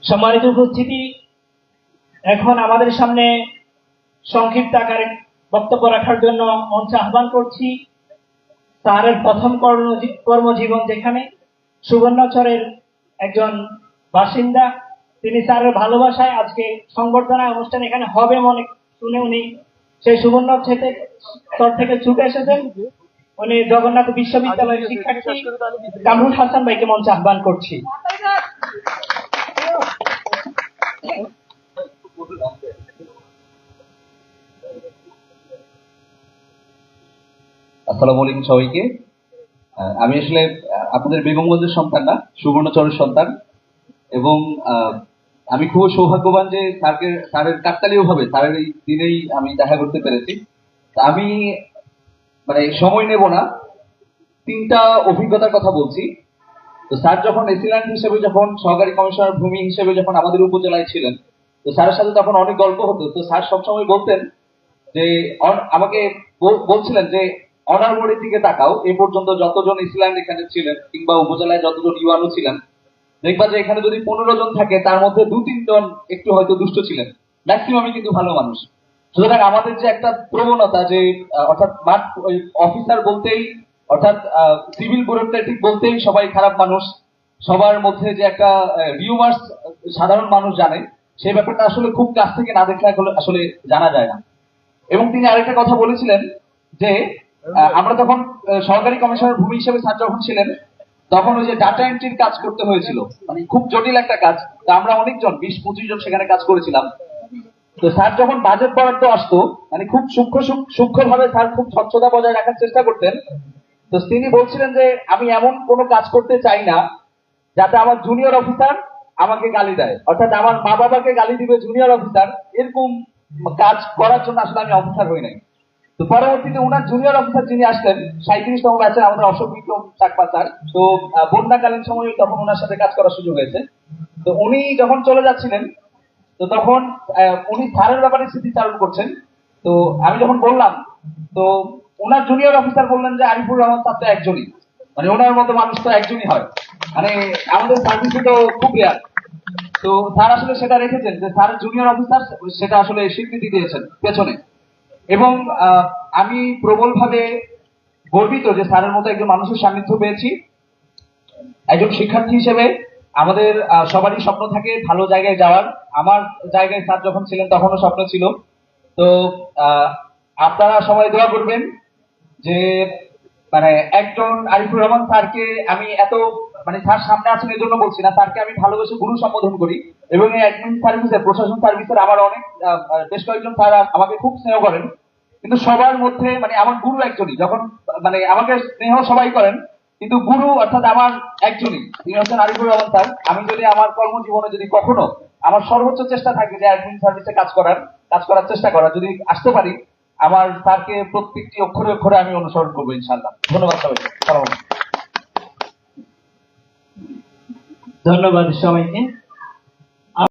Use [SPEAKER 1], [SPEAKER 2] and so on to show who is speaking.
[SPEAKER 1] সম্মানিত উপস্থিতি, এখন আমাদের সামনে সংক্ষিপ্ত আকারে বক্তব্য রাখার জন্য মঞ্চে আহ্বান করছি স্যারের প্রথম কর্মজীবন যেখানে সুবর্ণচরের একজন বাসিন্দা, তিনি স্যারের ভালোবাসায় আজকে সংবর্ধনা অনুষ্ঠান এখানে হবে মনে শুনে উনি সেই সুবর্ণচর থেকে ছুটে এসেছেন। উনি জগন্নাথ বিশ্ববিদ্যালয়ের শিক্ষার্থী কামরুল হাসান ভাইকে মঞ্চে আহ্বান করছি।
[SPEAKER 2] আসসালামু আলাইকুম সবাইকে। আমি আসলে আপনাদের বেগমগঞ্জের সন্তান না, সুবর্ণচরের সন্তান, এবং আমি খুব সৌভাগ্যবান যে স্যারের কাকতালীয় ভাবে স্যারের এই দিনেই আমি দেখা করতে পেরেছি। আমি মানে সময় নেব না, তিনটা অভিজ্ঞতার কথা বলছি। তো স্যার যখন এসিল্যান্ড হিসেবে, যখন সহকারী কমিশনার ভূমি হিসেবে যখন আমাদের উপজেলায় ছিলেন, তো স্যারের সাথে তখন অনেক গল্প হতো। তো স্যার সবসময় বলতেন যে, আমাকে বলছিলেন যে অনার বোর্ডের দিকে তাকাও, এ পর্যন্ত যতজন ইসল্যান্ড এখানে ছিলেন কিংবা উপজেলায় যতজন ইউআনও ছিলেন, দেখবা যে এখানে যদি 15 জন থাকে তার মধ্যে 2-3 জন একটু হয়তো দুষ্ট ছিলেন, ম্যাক্সিমামই কিন্তু ভালো মানুষ। সুতরাং আমাদের যে একটা প্রবণতা যে অর্থাৎ অফিসার বলতেই, অর্থাৎ সিভিল ব্যুরোক্রেটিক বলতেই সবাই খারাপ মানুষ, সবার মধ্যে যে একটা রিউমার্স সাধারণ মানুষ জানে, সেই ব্যাপারটা আসলে খুব কাছ থেকে না দেখলে আসলে জানা যায় না। এবং তিনি আরেকটা কথা বলেছিলেন যে আমরা তখন সহকারী কমিশনার ভূমি হিসেবে স্যার যখন ছিলেন, তখন ওই যে ডাটা এন্ট্রির কাজ করতে হয়েছিল, মানে খুব জটিল একটা কাজ। তো আমরা অনেকজন 20-25 জন সেখানে কাজ করেছিলাম। তো স্যার যখন বাজেট বরাদ্দ আসতো, মানে খুব সূক্ষ্ম ভাবে স্যার খুব স্বচ্ছতা বজায় রাখার চেষ্টা করতেন। তো তিনি বলছিলেন যে আমি এমন কোনো কাজ করতে চাই না যাতে আমার জুনিয়র অফিসার আমাকে গালি দেয়, অর্থাৎ আমার মা বাবাকে গালি দিবে জুনিয়র অফিসার, এরকম কাজ করার জন্য আসলে আমি অফিসার হই নাই। তো পরবর্তীতে উনার জুনিয়র অফিসার যিনি আসলেন 37তম ব্যাচে, আমাদের অশোক বিক্রম চাকমা স্যার, তো বন্যাকালীন সময়ে তখন ওনার সাথে কাজ করার সুযোগ হয়েছে। তো উনি যখন চলে যাচ্ছিলেন, তো তখন উনি স্যারের ব্যাপারে স্মৃতিচারণ করছেন। তো আমি যখন বললাম, তো ওনার জুনিয়র অফিসার বললেন যে আরিফুর রহমান স্যার তো একজনই, মানে ওনার মতো মানুষ তো একজনই হয়, মানে আমাদের সার্ভিসে তো খুব রেয়ার। তো স্যার আসলে সেটা রেখেছেন যে স্যার জুনিয়র অফিসার, সেটা আসলে স্বীকৃতি দিয়েছেন পেছনে। এবং আমি প্রবলভাবে গর্বিত যে স্যারের মতো একজন মানুষের সান্নিধ্য পেয়েছি। একজন শিক্ষার্থী হিসেবে আমাদের সবারই স্বপ্ন থাকে ভালো জায়গায় যাওয়ার। আমার জায়গায় স্যার যখন ছিলেন তখনও স্বপ্ন ছিল। তো আপনারা সবাই দোয়া করবেন যে মানে একজন আরিফুর রহমান স্যারকে আমি এত, মানে স্যার সামনে আছেন এই জন্য বলছি না, স্যারকে আমি ভালোবেসে গুরু সম্বোধন করি। এবং এই অ্যাডমিন সার্ভিসের, প্রশাসন সার্ভিসের আমার অনেক বেশ কয়েকজন স্যার আমাকে খুব স্নেহ করেন, কিন্তু সবার মধ্যে মানে আমার গুরু একজনই। যখন মানে আমাকে স্নেহ সবাই করেন, কিন্তু গুরু অর্থাৎ আমার একজনই, তিনি হচ্ছেন আরিফুর রহমান স্যার। আমি যদি আমার কর্মজীবনে যদি কখনো, আমার সর্বোচ্চ চেষ্টা থাকে যে অ্যাডমিন সার্ভিসে কাজ করার চেষ্টা করার, যদি আসতে পারি, আমার স্যারকে প্রত্যেকটি অক্ষরে অক্ষরে আমি অনুসরণ করবো ইনশাআল্লাহ। ধন্যবাদ সবাইকে।
[SPEAKER 1] ধন্যবাদ সবাইকে।